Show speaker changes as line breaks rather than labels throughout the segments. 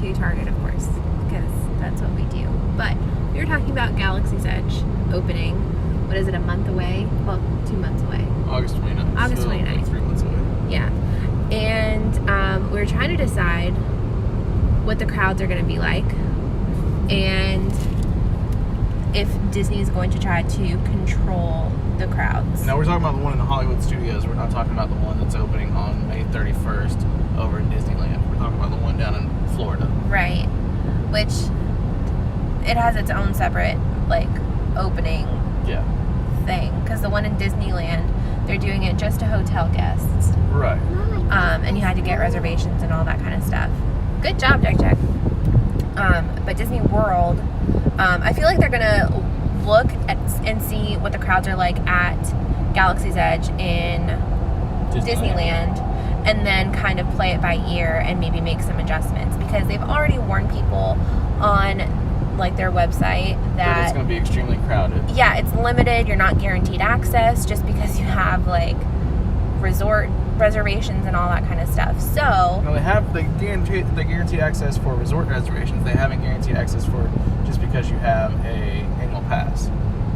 to Target, of course, because that's what we do. But we were talking about Galaxy's Edge opening. What is it, a month away? Well, 2 months away.
August 29th.
August
so
29th.
Like 3 months away.
Yeah. And we were trying to decide what the crowds are going to be like and if Disney is going to try to control the crowds.
Now, we're talking about the one in the Hollywood Studios. We're not talking about the one that's opening on May 31st over in Disneyland. We're talking about the one down in Florida.
Right. Which, it has its own separate, like, opening thing. Because the one in Disneyland, they're doing it just to hotel guests.
Right.
And you had to get reservations and all that kind of stuff. Good job, Jack. But Disney World, I feel like they're going to look at and see what the crowds are like at Galaxy's Edge in Disneyland, and then kind of play it by ear and maybe make some adjustments, because they've already warned people on like their website that
it's going to be extremely crowded.
Yeah, it's limited. You're not guaranteed access just because you have like resort reservations and all that kind of stuff. So
no, they guarantee access for resort reservations. They haven't guaranteed access for just because you have a annual pass.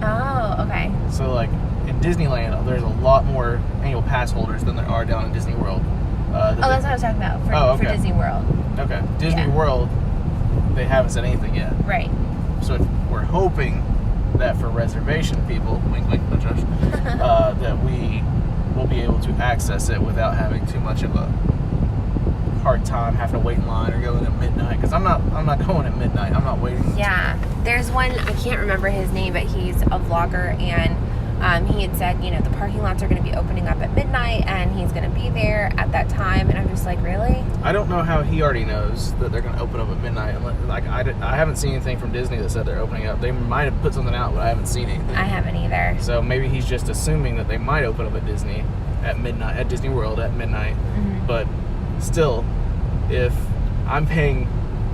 Oh, okay.
So like in Disneyland, there's a lot more annual pass holders than there are down in Disney World.
That's what I was talking about for Disney World.
Okay, Disney World, they haven't said anything yet.
Right.
So we're hoping that for reservation people, wink, wink, no Josh, that we will be able to access it without having too much of a hard time having to wait in line or go in at midnight. Because I'm not going at midnight. I'm not waiting.
Yeah, there's one, I can't remember his name, but he's a vlogger, and he had said, you know, the parking lots are going to be opening up at midnight, and he's going to be there at that time. And I'm just like, really?
I don't know how he already knows that they're going to open up at midnight. Like I haven't seen anything from Disney that said they're opening up. They might have put something out, but I haven't seen anything.
I haven't either.
So maybe he's just assuming that they might open up at Disney at midnight, at Disney World at midnight.
Mm-hmm.
But still, if I'm paying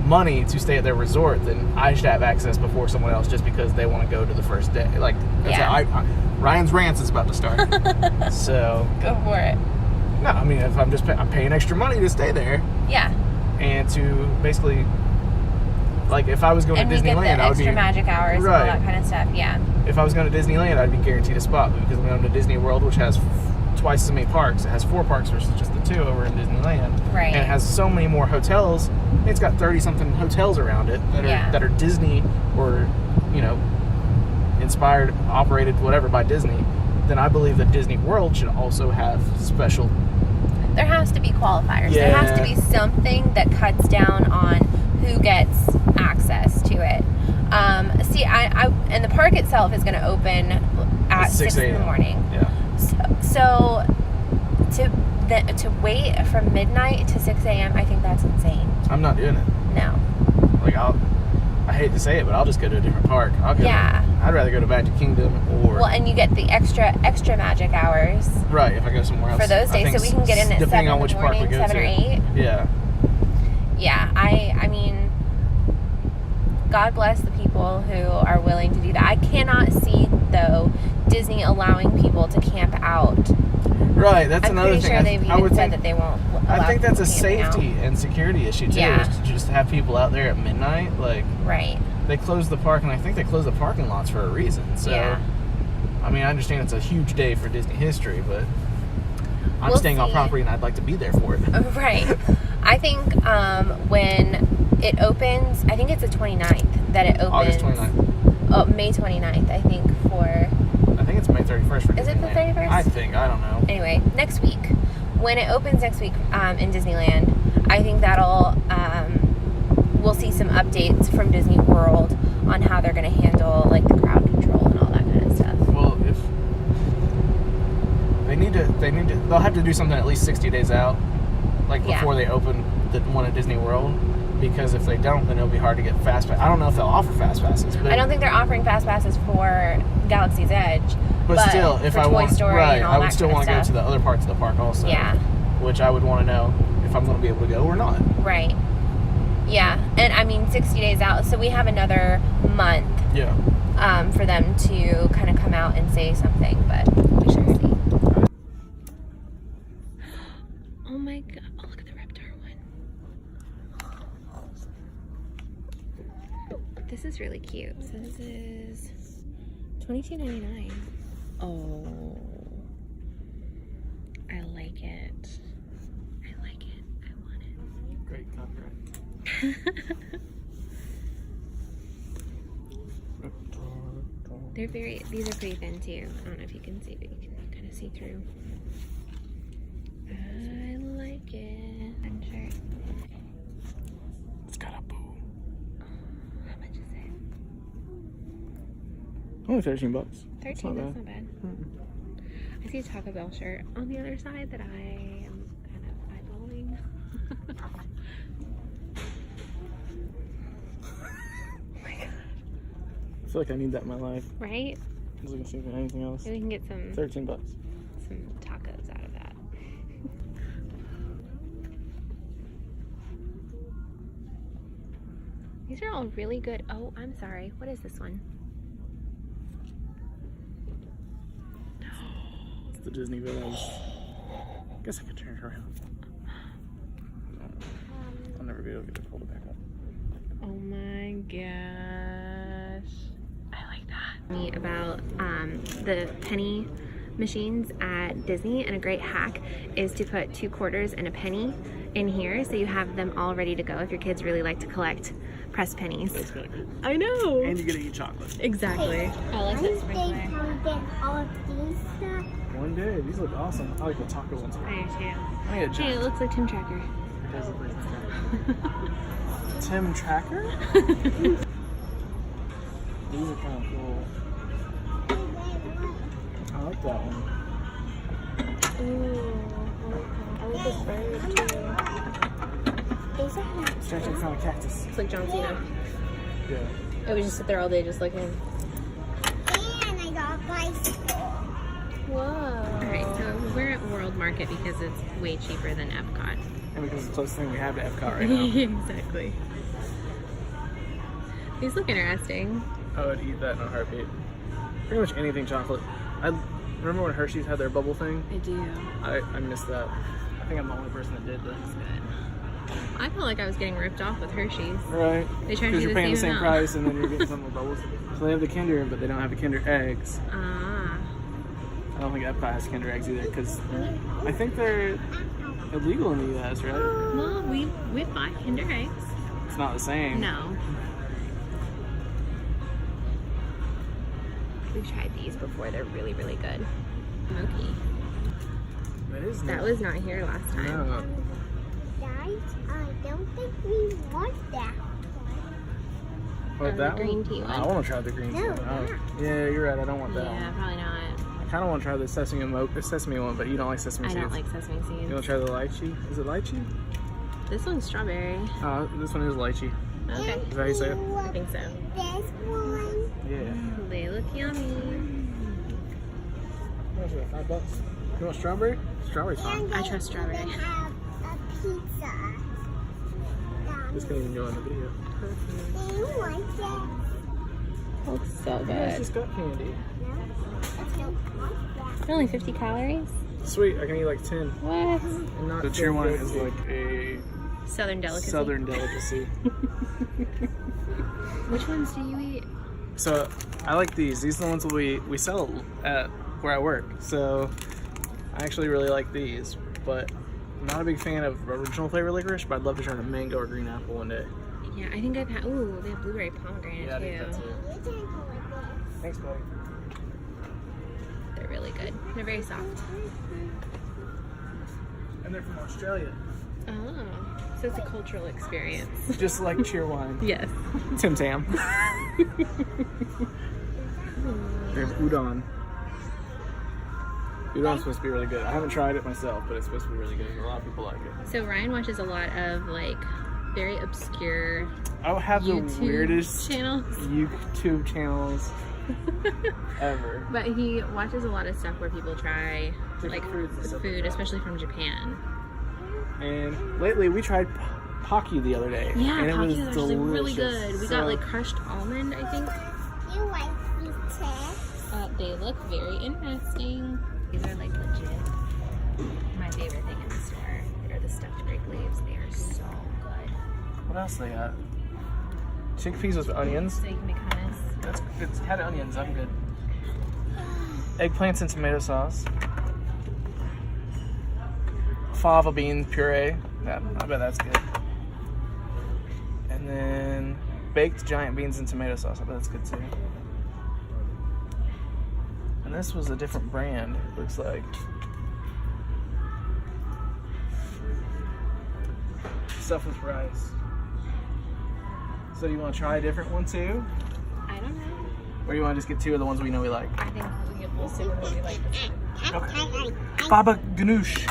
money to stay at their resort, then I should have access before someone else just because they want to go to the first day. Like, Ryan's rants is about to start. So
go for it.
No, I mean, if I'm paying extra money to stay there.
Yeah.
And to basically, like, if I was going to Disneyland,
I would be extra magic hours and all that kind of stuff. Yeah.
If I was going to Disneyland, I'd be guaranteed a spot, because I'm going to Disney World, which has twice as many parks. It has 4 parks versus just the 2 over in Disneyland.
Right.
And it has so many more hotels. It's got 30-something hotels around it that are Disney or, you know, inspired, operated, whatever, by Disney. Then I believe that Disney World should also have special.
There has to be qualifiers.
Yeah.
There has to be something that cuts down on who gets access to it. See, and the park itself is going to open at 6 in the morning.
Yeah.
So to wait from midnight to 6 a.m., I think that's insane.
I'm not doing it.
No.
Like, I hate to say it, but I'll just go to a different park. I'd rather go to Magic Kingdom or...
Well, and you get the extra magic hours.
Right, if I go somewhere else.
For those days, so we can get in at 7 in the morning, 7 or 8.
Yeah.
Yeah, I mean, God bless the people who are willing to do that. I cannot see, though, Disney allowing people to camp out.
Right, that's another thing.
I'm pretty sure they've even said that they won't allow
I think that's a
people
safety and security issue, too.
Yeah.
Is to just have people out there at midnight. Like,
right.
They closed the park, and I think they closed the parking lots for a reason. So,
yeah.
I mean, I understand it's a huge day for Disney history, but I'm staying on property, and I'd like to be there for it.
Right. I think when it opens, I think it's the 29th that it opens.
August 29th.
Oh, May 29th, I think, for...
I think it's May 31st for Disneyland.
Is it the 31st?
I don't know.
Anyway, next week. When it opens next week in Disneyland, I think that'll... we'll see some updates from Disney World on how they're going to handle, like, the crowd control and all that kind of stuff.
Well, if... They'll have to do something at least 60 days out, like, before they open the one at Disney World. Because if they don't, then it'll be hard to get fast passes. I don't know if they'll offer fast passes. But
I don't think they're offering fast passes for Galaxy's Edge.
But still, if I want, I would still want to go to the other parts of the park also.
Yeah.
Which I would want to know if I'm going to be able to go or not.
Right. Yeah, and I mean 60 days out, so we have another month.
Yeah.
For them to kind of come out and say something, but we shall see. Oh my God! Oh, look at the Reptar one. is really cute. So this is $22.99. Oh, I like it. I like it. I want it.
Great copyright.
These are pretty thin too. I don't know if you can see, but you can kind of see through. I like it. I'm sure.
It's got a boo.
How much is it?
Only $13.
13, that's not bad. I see a Taco Bell shirt on the other side that I am kind of eyeballing. Oh my god.
I feel like I need that in my life.
Right?
I was looking to see if there's anything else.
Maybe we can get some
$13.
tacos out of that. These are all really good. Oh, I'm sorry. What is this one?
It's the Disney Village. I guess I could turn it around. I'll never be able to get it pulled back up.
Oh my gosh. I like that. Me about the penny machines at Disney, and a great hack is to put 2 quarters and a penny in here so you have them all ready to go if your kids really like to collect pressed pennies.
That's kind of cool.
I know.
And you get to eat chocolate.
Exactly. I like this sprinkler.
All of these stuff.
One day. These look awesome. I like the taco ones.
I do too.
I need a
Hey, it looks like Tim Tracker.
It does look like Tim Tracker? These are kind of cool. I like that one.
Ooh, I like this bird too.
Stretching in front of a cactus.
It's like John Cena.
Yeah.
I would just sit there all day just looking.
And I got a bicycle.
Whoa. Alright, so we're at World Market because it's way cheaper than Epcot.
And because it's the closest thing we have to Epcot right now.
Exactly. These look interesting.
I would eat that in a heartbeat. Pretty much anything chocolate. I remember when Hershey's had their bubble thing?
I do.
I missed that. I think I'm the only person that did this.
I felt like I was getting ripped off with Hershey's.
Right.
They try to
Because
do
you're paying the same
amount.
price and then you're getting something with bubbles. So they have the Kinder, but they don't have the Kinder eggs.
Ah.
I don't think Epcot has Kinder eggs either because I think they're illegal in the US, right?
Well, we buy Kinder eggs.
It's not the same.
No. We've tried these before. They're really, really good. Smoky.
That is
That was not here last time.
No.
Guys, I don't think we want that one.
What,
the
that
green
one?
tea one?
I want to try the green tea
No,
one. Oh.
not.
Yeah, you're right. I don't want that
Yeah,
one.
probably not.
I kind of want to try the sesame one, but you don't like sesame
I
seeds.
don't like sesame
You
seeds.
want to try the lychee? Is it lychee?
This one's strawberry.
This one is lychee.
Okay.
Is that how you say it?
I think so.
This one.
Yeah.
They look yummy.
How much is that? $5? You want strawberry? Strawberry's fine.
And
I trust strawberry.
They have a pizza.
This can even go in the video.
Do you want that?
Looks so
Yeah, it's just got candy.
No, I don't want that.
They're only 50 calories.
Sweet, I can eat like 10.
What?
And not the cheer one is like a
Southern delicacy.
southern delicacy.
Which ones do you eat?
So I like these. These are the ones that we sell at where I work. So I actually really like these, but I'm not a big fan of original flavor licorice, but I'd love to try the mango or green apple one day.
Yeah, I think I've had. Ooh, they have blueberry pomegranate
I
too.
think that's it.
We can go with
Thanks, buddy.
They're really good. They're very soft.
And they're from Australia.
Oh, so it's a cultural experience.
Just like cheer wine.
Yes.
Tim Tam. They have udon. Udon's supposed to be really good. I haven't tried it myself, but it's supposed to be really good. A lot of people like it.
So Ryan watches a lot of like very obscure
I have the
YouTube
weirdest
channels.
YouTube channels ever.
But he watches a lot of stuff where people try like
Different foods and stuff.
food, especially from Japan.
And lately we tried Pocky the other day.
Yeah,
and it
Pocky
was
was actually really
delicious.
good. We
So,
got like crushed almond, I think.
you like pizza?
They look very interesting. These are like legit my favorite thing in the store. Are the stuffed grape leaves. They are so good.
what else they got? Chickpeas with onions.
So you can make hummus.
It's had onions. I'm good. Eggplants and tomato sauce. Fava bean puree. Yeah, I bet that's good. And then baked giant beans and tomato sauce. I bet that's good too. And this was a different brand, it looks like. Stuff with rice. So do you want to try a different one too?
I don't know.
Or you want to just get two of the ones we know we like?
I think we'll see what we like this time.
Okay. Baba ganoush.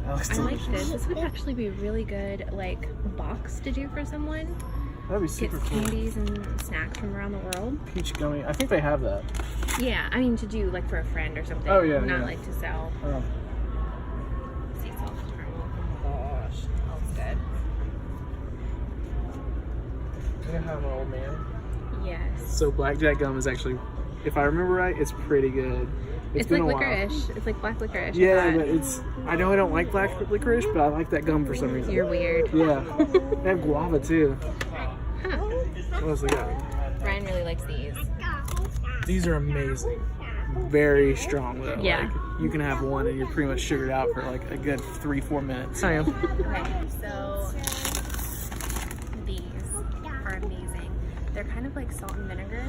That looks
I like
delicious.
this. This would actually be really good, like, box to do for someone.
That'd be
Get
super cool.
candies and snacks from around the world.
Peach gummy. I think they have that.
Yeah, I mean to do like for a friend or something.
Oh, yeah,
Not
yeah.
like to sell.
Oh.
Sea salt caramel. Oh my gosh, smells good.
You know how I'm an old man?
Yes.
So blackjack gum is actually, if I remember right, it's pretty good.
It's
been
like
a while.
licorice. It's like black licorice. I
Yeah,
thought.
but it's, I know I don't like black licorice, but I like that gum for some reason.
You're weird.
Yeah. They have guava too.
Huh.
What else they got?
Ryan really likes these.
These are amazing. Very strong though.
Yeah.
Like, you can have one and you're pretty much sugared out for like a good 3-4 minutes. I am.
Okay, so these are amazing. They're kind of like salt and vinegar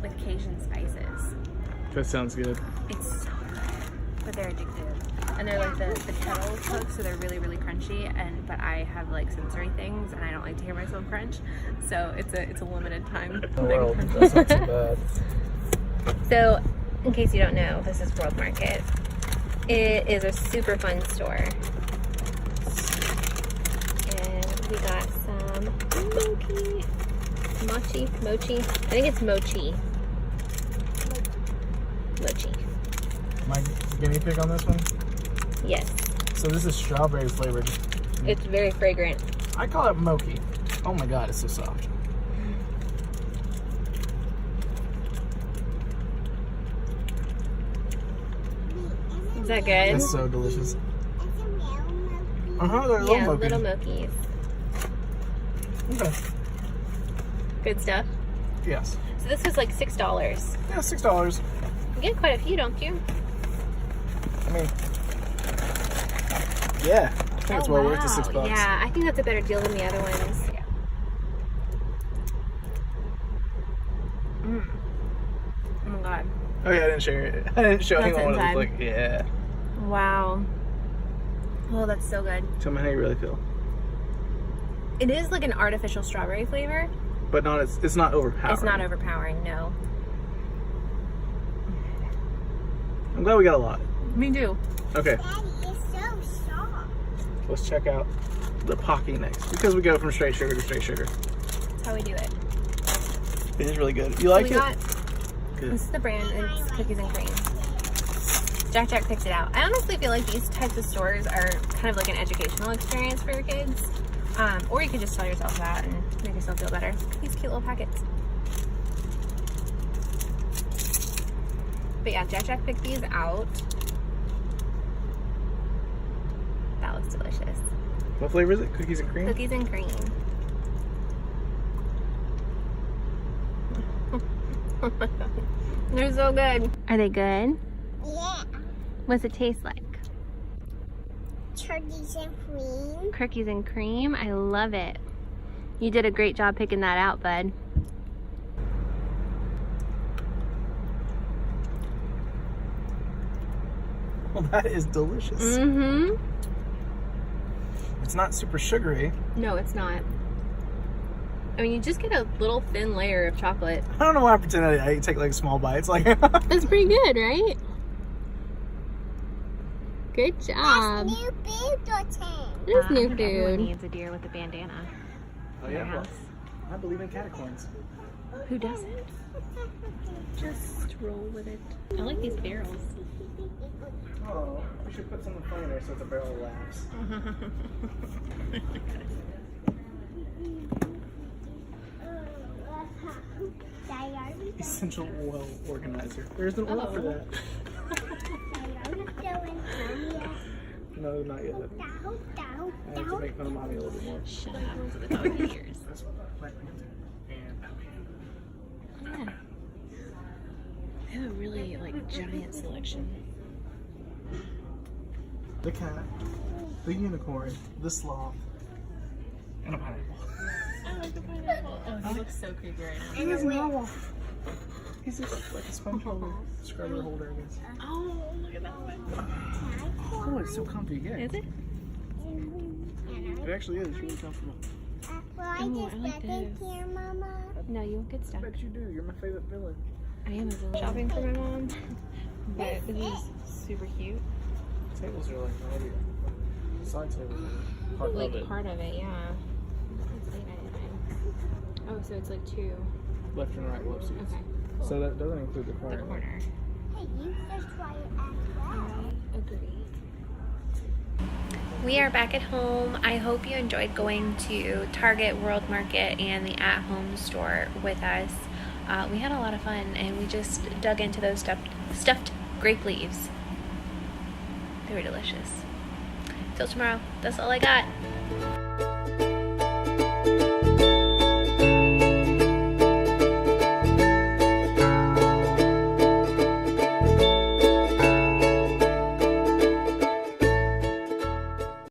with Cajun spices.
That sounds good.
It's so good, but they're addictive. And they're like the kettle cooked, so they're really, really crunchy. But I have like sensory things, and I don't like to hear myself crunch, so it's a limited time.
Well, that's not too bad.
So, in case you don't know, this is World Market. It is a super fun store, and we got some mochi. I think it's mochi. Mochi.
My guinea pig on this one?
Yes.
So this is strawberry flavored.
It's very fragrant.
I call it mochi. Oh my god, it's so soft.
Is that good?
That's so delicious. Uh-huh, they're
Yeah,
little
little
mochi.
mochies.
Okay.
Good stuff.
Yes.
So this was like $6.
Yeah, $6.
You get quite a few, don't you?
I mean, yeah. I think it's well worth the $6.
Yeah, I think that's a better deal than the other ones. Yeah. Oh my god.
Oh yeah, I didn't share it. I didn't show
That's
anyone what it
inside.
looked like. Yeah.
Wow. Oh, that's so good.
Tell me how you really feel.
It is like an artificial strawberry flavor.
But not, it's not overpowering.
It's not overpowering, no.
I'm glad we got a lot.
Me too.
Okay,
Daddy, it's so soft.
let's check out the Pocky next. Because we go from straight sugar to straight sugar.
That's how we do it.
It is really good. You like
So
it?
we got,
Good.
this is the brand, and it's cookies and cream. Jack picked it out. I honestly feel like these types of stores are kind of like an educational experience for your kids. Or you could just tell yourself that and make yourself feel better. These cute little packets. But yeah, Jack picked these out. That looks delicious.
What flavor is it? Cookies and cream?
Cookies and cream. Oh my god. They're so good. Are they good?
Yeah.
What's it taste like?
Turkeys and cream.
Cookies and cream. I love it. You did a great job picking that out, bud.
Well, that is delicious.
Mm-hmm.
It's not super sugary.
No, it's not. I mean, you just get a little thin layer of chocolate.
I don't know why I pretend I take like small bites. Like,
That's pretty good, right? Good job.
That's new food or
It is new
Everyone
food.
needs a deer with a bandana
oh
in their
yeah,
house.
I believe in catacorns.
Who doesn't? Just roll with it. I like these barrels.
Oh, we should put something funny there so the barrel laughs. Essential oil organizer. There's an oil for that. No, not yet. I have to make fun of mommy a little bit more.
Shut up to the dog ears.
That's what I like to do. And
Yeah. They have a really like giant selection.
the cat, the unicorn, the sloth, and a pineapple.
I like the pineapple. Oh, he looks so creepy right now.
He is not. He's just like a SpongeBob scrubber holder, I guess.
Oh, look at that one.
Oh, it's so comfy. Yeah.
Is it?
It actually is really comfortable.
Will I
Oh,
just
I like
get in
this.
here, Mama?
No, you won't get
I
stuff.
bet you do. You're my favorite villain.
I am a villain. Shopping for my mom. But this is super cute.
Tables are like maybe side tables. Part
Like
of it.
part of it, yeah. It's $8.99. Oh, so it's like two.
Left and right love seats.
Okay.
So that doesn't include the
The
corner.
corner.
Hey, you just try it as well.
I agree.
We are back at home. I hope you enjoyed going to Target, World Market, and the At Home store with us. We had a lot of fun, and we just dug into those stuffed grape leaves. They were delicious. Till tomorrow. That's all I got.